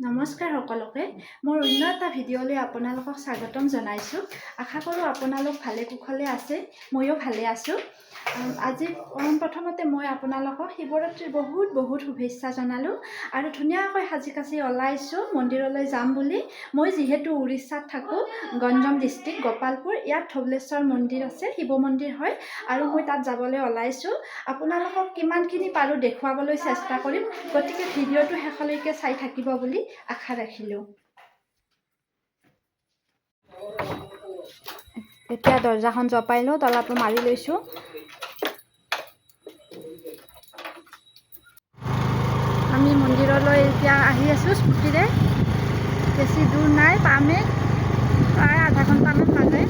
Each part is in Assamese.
নমস্কাৰ সকলোকে মোৰ অন্য এটা ভিডিঅ'লৈ আপোনালোকক স্বাগতম জনাইছোঁ। আশা কৰোঁ আপোনালোক ভালে কুশলে আছে, ময়ো ভালে আছোঁ। আজি প্ৰথমতে মই আপোনালোকক শিৱৰাত্ৰিৰ বহুত শুভেচ্ছা জনালোঁ আৰু ধুনীয়াকৈ সাজি কাচি ওলাইছোঁ মন্দিৰলৈ যাম বুলি। মই যিহেতু উৰিষ্যাত থাকোঁ, গঞ্জম ডিষ্ট্ৰিক্ট গোপালপুৰ, ইয়াত ধবলেশ্বৰ মন্দিৰ আছে, শিৱ মন্দিৰ হয় আৰু মই তাত যাবলৈ ওলাইছোঁ। আপোনালোকক কিমানখিনি পাৰোঁ দেখুৱাবলৈ চেষ্টা কৰিম, গতিকে ভিডিঅ'টো শেষলৈকে চাই থাকিব বুলি আশা ৰাখিলোঁ। এতিয়া দৰ্জাখন জপাই লওঁ, তলাটো মাৰি লৈছোঁ। আমি মন্দিৰলৈ এতিয়া আহি আছোঁ স্কুটিৰে, বেছি দূৰ নাই, পামেই প্ৰায় আধা ঘণ্টামান লাগে।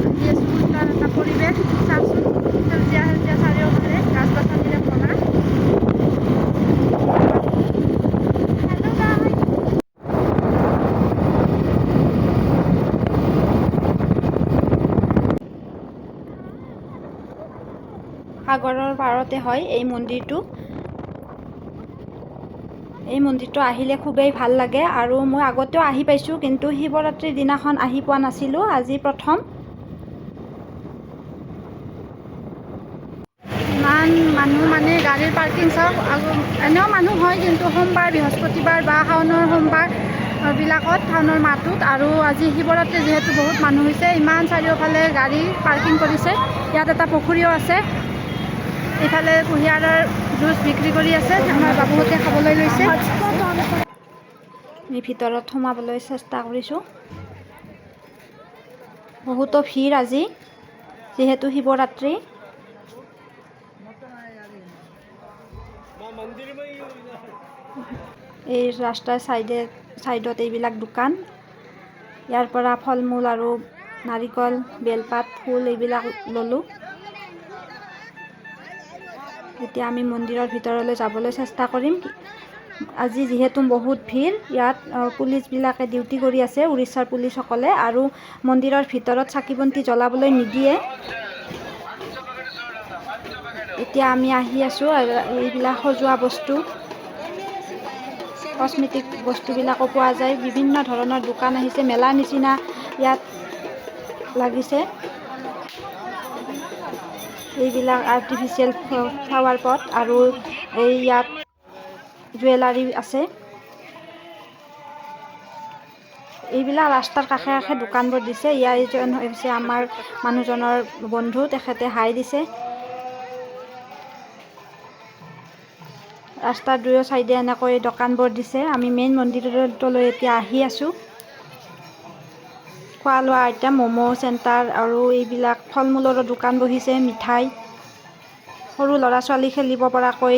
আহি আছোঁ, সুন্দৰ এটা পৰিৱেশ চাওকচোন, সেউজীয়া চাৰিওফালে গছ গছনিৰে ভৰা। সাগৰৰ পাৰতে হয় এই মন্দিৰটো। এই মন্দিৰটো আহিলে খুবেই ভাল লাগে আৰু মই আগতেও আহি পাইছোঁ, কিন্তু শিৱৰাত্ৰিৰ দিনাখন আহি পোৱা নাছিলোঁ, আজি প্ৰথম। ইমান মানুহ মানে গাড়ীৰ পাৰ্কিং চাওক, এনেও মানুহ হয়, কিন্তু সোমবাৰ বৃহস্পতিবাৰ বা শাওনৰ সোমবাৰ বিলাকত শাওনৰ মাহটোত, আৰু আজি শিৱৰাত্ৰি যিহেতু বহুত মানুহ হৈছে, ইমান চাৰিওফালে গাড়ী পাৰ্কিং কৰিছে। ইয়াত এটা পুখুৰীও আছে, এইফালে কুঁহিয়াৰৰ জুচ বিক্ৰী কৰি আছে, আমাৰ বাবুহঁতে খাবলৈ লৈছে। আমি ভিতৰত সোমাবলৈ চেষ্টা কৰিছোঁ। বহুতো ভিৰ আজি, যিহেতু শিৱৰাত্ৰি। এই ৰাস্তাৰ চাইডত এইবিলাক দোকান, ইয়াৰ পৰা ফল মূল আৰু নাৰিকল, বেলপাত, ফুল এইবিলাক ল'লোঁ। এতিয়া আমি মন্দিৰৰ ভিতৰলৈ যাবলৈ চেষ্টা কৰিম। আজি যিহেতু বহুত ভিৰ, ইয়াত পুলিচবিলাকে ডিউটি কৰি আছে, উৰিষ্যাৰ পুলিচসকলে, আৰু মন্দিৰৰ ভিতৰত চাকি বন্তি জ্বলাবলৈ নিদিয়ে। এতিয়া আমি আহি আছোঁ, এইবিলাক সজোৱা বস্তু, কচমেটিক বস্তুবিলাকো পোৱা যায়, বিভিন্ন ধৰণৰ দোকান আহিছে, মেলাৰ নিচিনা ইয়াত লাগিছে। এইবিলাক আৰ্টিফিচিয়েল ফ্লাৱাৰ পট, আৰু এই ইয়াত জুৱেলাৰী আছে। এইবিলাক ৰাস্তাৰ কাষে কাষে দোকানবোৰ দিছে। ইয়াৰ এইজন হৈছে আমাৰ মানুহজনৰ বন্ধু, তেখেতে হাই দিছে। ৰাস্তাৰ দুয়ো চাইডে এনেকৈ দোকানবোৰ দিছে। আমি মেইন মন্দিৰটোলৈ এতিয়া আহি আছোঁ। খোৱা লোৱা আইটেম, ম'ম' চেণ্টাৰ আৰু এইবিলাক ফল মূলৰো দোকান বহিছে, মিঠাই, সৰু ল'ৰা ছোৱালী খেলিব পৰাকৈ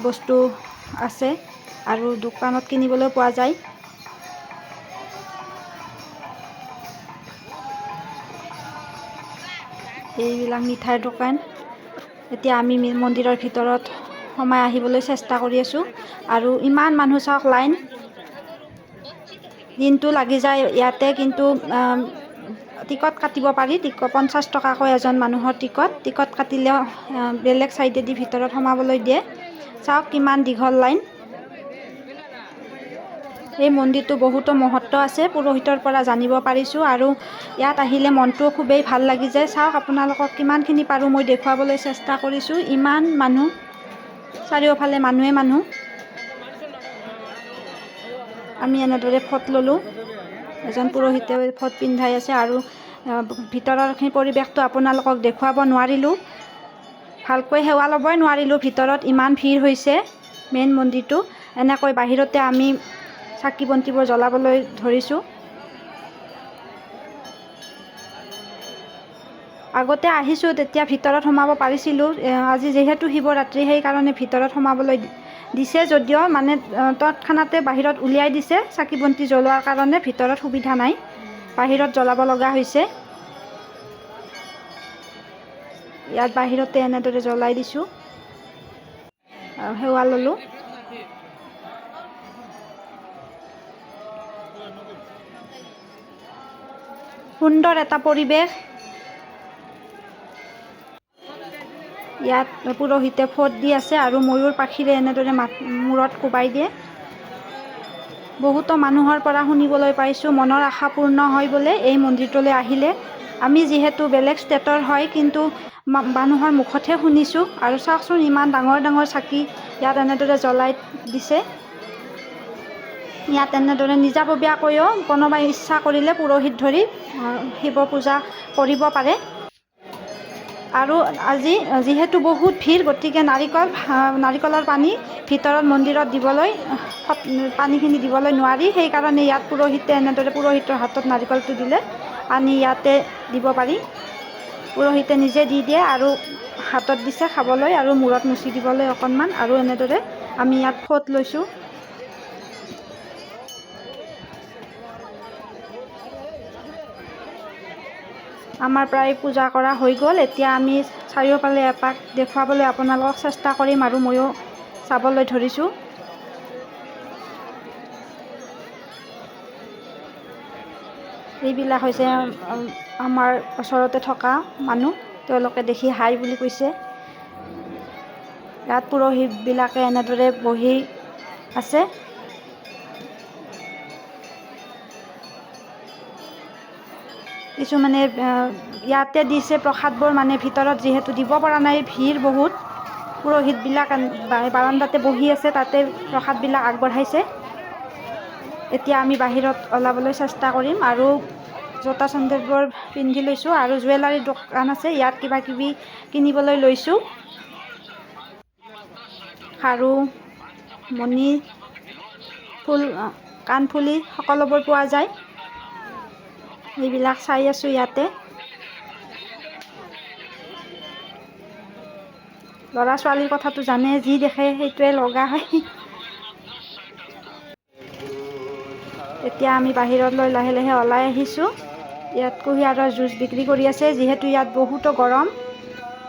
বস্তু আছে, আৰু দোকানত কিনিবলৈ পোৱা যায়। এইবিলাক মিঠাইৰ দোকান। এতিয়া আমি মন্দিৰৰ ভিতৰত সোমাই আহিবলৈ চেষ্টা কৰি আছোঁ, আৰু ইমান মানুহ চাওক, লাইন দিনটো লাগি যায় ইয়াতে, কিন্তু টিকট কাটিব পাৰি, 50 টকাকৈ এজন মানুহৰ টিকট কাটিলেও বেলেগ চাইডেদি ভিতৰত সোমাবলৈ দিয়ে। চাওক কিমান দীঘল লাইন। এই মন্দিৰটো বহুতো মহত্ব আছে, পুৰোহিতৰ পৰা জানিব পাৰিছোঁ, আৰু ইয়াত আহিলে মনটো খুবেই ভাল লাগি যায়। চাওক, আপোনালোকক কিমানখিনি পাৰোঁ মই দেখুৱাবলৈ চেষ্টা কৰিছোঁ। ইমান মানুহ, চাৰিওফালে মানুহে মানুহ। আমি এনেদৰে ফটো ল'লোঁ, এজন পুৰোহিতে ফটো পিন্ধাই আছে, আৰু ভিতৰৰ পৰিৱেশটো আপোনালোকক দেখুৱাব নোৱাৰিলোঁ, ভালকৈ সেৱা ল'বই নোৱাৰিলোঁ, ভিতৰত ইমান ভিৰ হৈছে। মেইন মন্দিৰটো এনেকৈ বাহিৰতে আমি চাকি বন্তিবোৰ জ্বলাবলৈ ধৰিছোঁ। আগতে আহিছোঁ, তেতিয়া ভিতৰত সোমাব পাৰিছিলোঁ। আজি যিহেতু শিৱৰাত্ৰি, সেইকাৰণে ভিতৰত সোমাবলৈ দিছে, যদিও মানে তৎক্ষণাতে বাহিৰত উলিয়াই দিছে চাকি বন্তি জ্বলোৱাৰ কাৰণে। ভিতৰত সুবিধা নাই, বাহিৰত জ্বলাব লগা হৈছে। ইয়াত বাহিৰতে এনেদৰে জ্বলাই দিছোঁ, সেৱা ল'লোঁ। সুন্দৰ এটা পৰিৱেশ। ইয়াত পুৰোহিতে ফট দি আছে, আৰু ময়ূৰ পাখিৰে এনেদৰে মূৰত কোবাই দিয়ে। বহুতো মানুহৰ পৰা শুনিবলৈ পাইছোঁ মনৰ আশা পূৰ্ণ হয় বোলে এই মন্দিৰটোলৈ আহিলে। আমি যিহেতু বেলেগ ষ্টেটৰ হয়, কিন্তু মানুহৰ মুখতহে শুনিছোঁ। আৰু চাওকচোন ইমান ডাঙৰ ডাঙৰ চাকি ইয়াত এনেদৰে জ্বলাই দিছে। ইয়াত এনেদৰে নিজাববীয়াকৈও কোনোবাই ইচ্ছা কৰিলে পুৰোহিত ধৰি শিৱ পূজা কৰিব পাৰে। আৰু আজি যিহেতু বহুত ভিৰ, গতিকে নাৰিকলৰ পানী ভিতৰত মন্দিৰত দিবলৈ পানীখিনি দিবলৈ নোৱাৰি। সেইকাৰণে ইয়াত পুৰোহিতে এনেদৰে পুৰোহিতৰ হাতত নাৰিকলটো দিলে পানী ইয়াতে দিব পাৰি। পুৰোহিতে নিজে দি দিয়ে আৰু হাতত দিছে খাবলৈ আৰু মূৰত মুচি দিবলৈ অকণমান। আৰু এনেদৰে আমি ইয়াত ফট লৈছোঁ। আমাৰ প্ৰায় পূজা কৰা হৈ গ'ল। এতিয়া আমি চাৰিওফালে এপাক দেখুৱাবলৈ আপোনালোকক চেষ্টা কৰিম আৰু ময়ো চাবলৈ ধৰিছোঁ। এইবিলাক হৈছে আমাৰ ওচৰতে থকা মানুহ, তেওঁলোকে দেখি হাই বুলি কৈছে। ইয়াত পুৰোহিতবিলাকে এনেদৰে বহি আছে। কিছুমানে ইয়াতে দিছে প্ৰসাদবোৰ, মানে ভিতৰত যিহেতু দিব পৰা নাই, ভিৰ বহুত। পুৰোহিতবিলাক বাৰাণ্ডাতে বহি আছে, তাতে প্ৰসাদবিলাক আগবঢ়াইছে। এতিয়া আমি বাহিৰত ওলাবলৈ চেষ্টা কৰিম আৰু জোতা চেণ্ডেলবোৰ পিন্ধি লৈছোঁ আৰু জুৱেলাৰীৰ দোকান আছে, ইয়াত কিবা কিবি কিনিবলৈ লৈছোঁ। খাৰু, মণি, ফুল, কাণফুলি সকলোবোৰ পোৱা যায়। এইবিলাক চাই আছোঁ ইয়াতে। ল'ৰা ছোৱালীৰ কথাটো জানে, যি দেখে সেইটোৱে লগা হয়। এতিয়া আমি বাহিৰলৈ লাহে লাহে ওলাই আহিছোঁ। ইয়াত কুঁহিয়াৰৰ জুচ বিক্ৰী কৰি আছে, যিহেতু ইয়াত বহুতো গৰম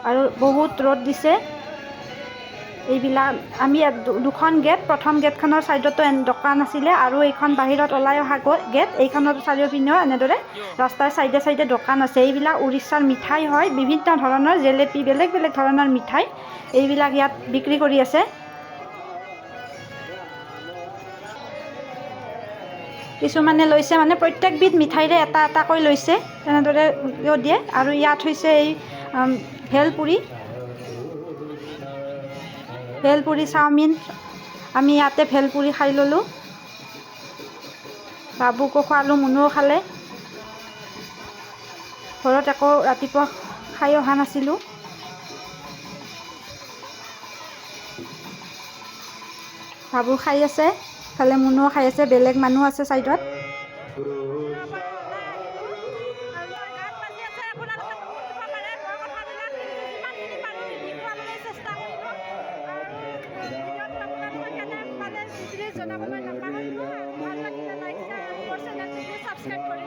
আৰু বহুত ৰ'দ দিছে। এইবিলাক আমি দুখন গেট, প্ৰথম গেটখনৰ ছাইডতো দোকান আছিলে আৰু এইখন বাহিৰত ওলাই অহা গেট, এইখনৰ চাৰিওপিনেও এনেদৰে ৰাস্তাৰ চাইডে চাইডে দোকান আছে। এইবিলাক উৰিষ্যাৰ মিঠাই হয়, বিভিন্ন ধৰণৰ জেলেপি, বেলেগ বেলেগ ধৰণৰ মিঠাই এইবিলাক ইয়াত বিক্ৰী কৰি আছে। কিছুমানে লৈছে, মানে প্ৰত্যেকবিধ মিঠাইৰে এটা এটাকৈ লৈছে, তেনেদৰে দিয়ে। আৰু ইয়াত হৈছে এই ভেলপুৰি, চাওমিন। আমি ইয়াতে ভেলপুৰি খাই ল'লোঁ, বাবুকো খোৱালোঁ, মুনুও খালে। ঘৰত একো ৰাতিপুৱা খাই অহা নাছিলোঁ। বাবু খাই আছে, ইফালে মুনুও খাই আছে, বেলেগ মানুহ আছে ছাইডত। জনাবলৈ নাপাহৰিব। ভাল লাগিলে লাইক, শ্বেয়াৰ আৰু মোৰ চেনেলটো প্লিজ ছাবস্ক্ৰাইব কৰিব।